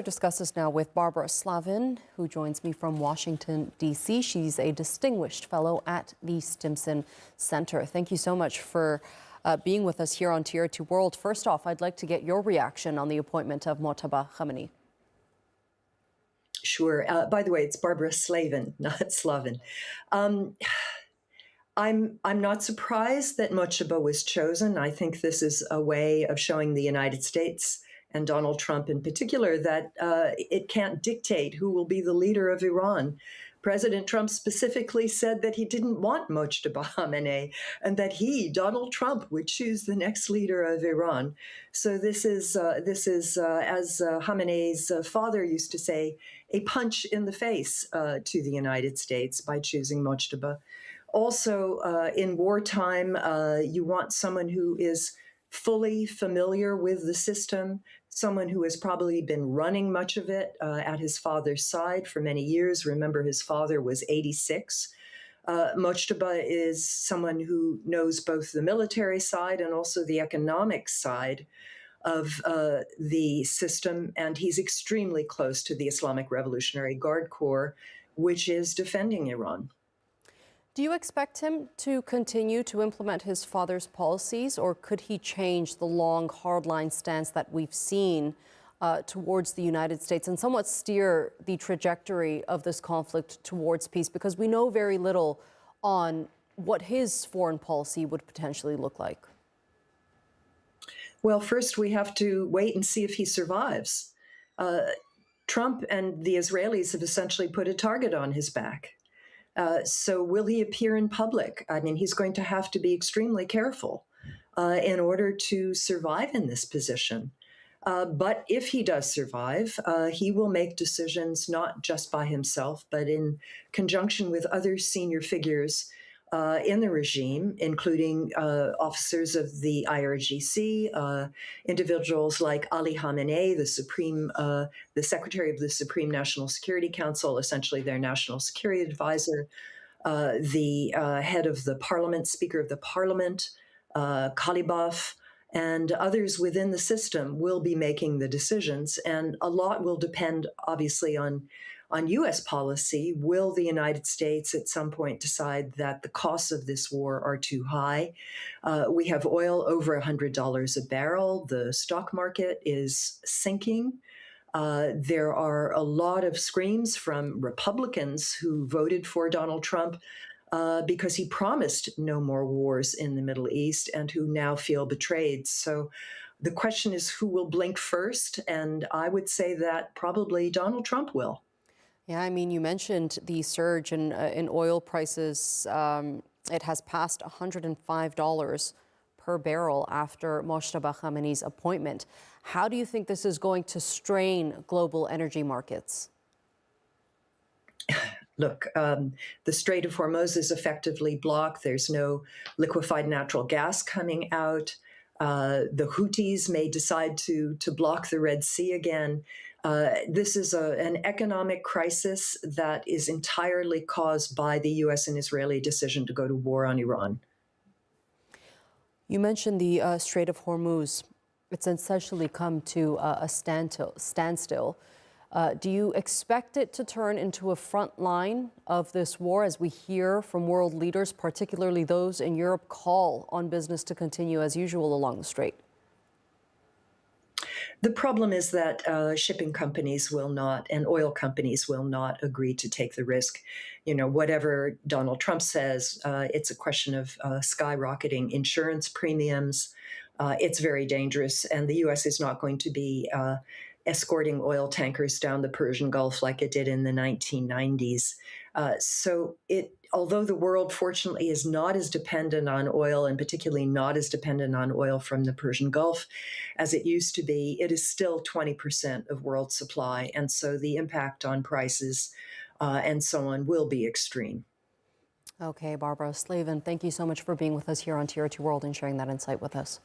Discuss this now with Barbara Slavin, who joins me from Washington, D.C. She's a distinguished fellow at the Stimson Center. Thank you so much for being with us here on TRT World. First off, I'd like to get your reaction on the appointment of Mojtaba Khamenei. Sure. By the way, it's Barbara Slavin, not Slavin. I'm not surprised that Mojtaba was chosen. I think this is a way of showing the United States and Donald Trump in particular that it can't dictate who will be the leader of Iran. President Trump specifically said that he didn't want Mojtaba Khamenei and that he, Donald Trump, would choose the next leader of Iran. So this is as Khamenei's father used to say, a punch in the face to the United States by choosing Mojtaba. Also, in wartime, you want someone who is fully familiar with the system, someone who has probably been running much of it at his father's side for many years. Remember, his father was 86. Mojtaba is someone who knows both the military side and also the economic side of the system, and he's extremely close to the Islamic Revolutionary Guard Corps, which is defending Iran. Do you expect him to continue to implement his father's policies, or could he change the long, hardline stance that we've seen towards the United States and somewhat steer the trajectory of this conflict towards peace? Because we know very little on what his foreign policy would potentially look like. Well, first we have to wait and see if he survives. Trump and the Israelis have essentially put a target on his back. So will he appear in public? I mean, he's going to have to be extremely careful in order to survive in this position. But if he does survive, he will make decisions not just by himself, but in conjunction with other senior figures in the regime, including officers of the IRGC, individuals like Ali Khamenei, the Secretary of the Supreme National Security Council, essentially their national security advisor, the head of the parliament, Speaker of the Parliament, Kalibaf, and others within the system will be making the decisions. And a lot will depend, obviously, on U.S. policy. Will the United States at some point decide that the costs of this war are too high? We have oil over $100 a barrel. The stock market is sinking. There are a lot of screams from Republicans who voted for Donald Trump because he promised no more wars in the Middle East and who now feel betrayed. So the question is who will blink first? And I would say that probably Donald Trump will. Yeah, I mean, you mentioned the surge in oil prices. It has passed $105 per barrel after Mojtaba Khamenei's appointment. How do you think this is going to strain global energy markets? Look, the Strait of Hormuz is effectively blocked. There's no liquefied natural gas coming out. The Houthis may decide to block the Red Sea again. This is an economic crisis that is entirely caused by the U.S. and Israeli decision to go to war on Iran. You mentioned the Strait of Hormuz. It's essentially come to a standstill. Do you expect it to turn into a front line of this war as we hear from world leaders, particularly those in Europe, call on business to continue as usual along the strait? The problem is that shipping companies will not, and oil companies will not agree to take the risk. You know, whatever Donald Trump says, it's a question of skyrocketing insurance premiums. It's very dangerous, and the U.S. is not going to be escorting oil tankers down the Persian Gulf like it did in the 1990s. Although the world, fortunately, is not as dependent on oil, and particularly not as dependent on oil from the Persian Gulf as it used to be, it is still 20% of world supply. And so the impact on prices and so on will be extreme. Okay, Barbara Slavin, thank you so much for being with us here on TRT World and sharing that insight with us.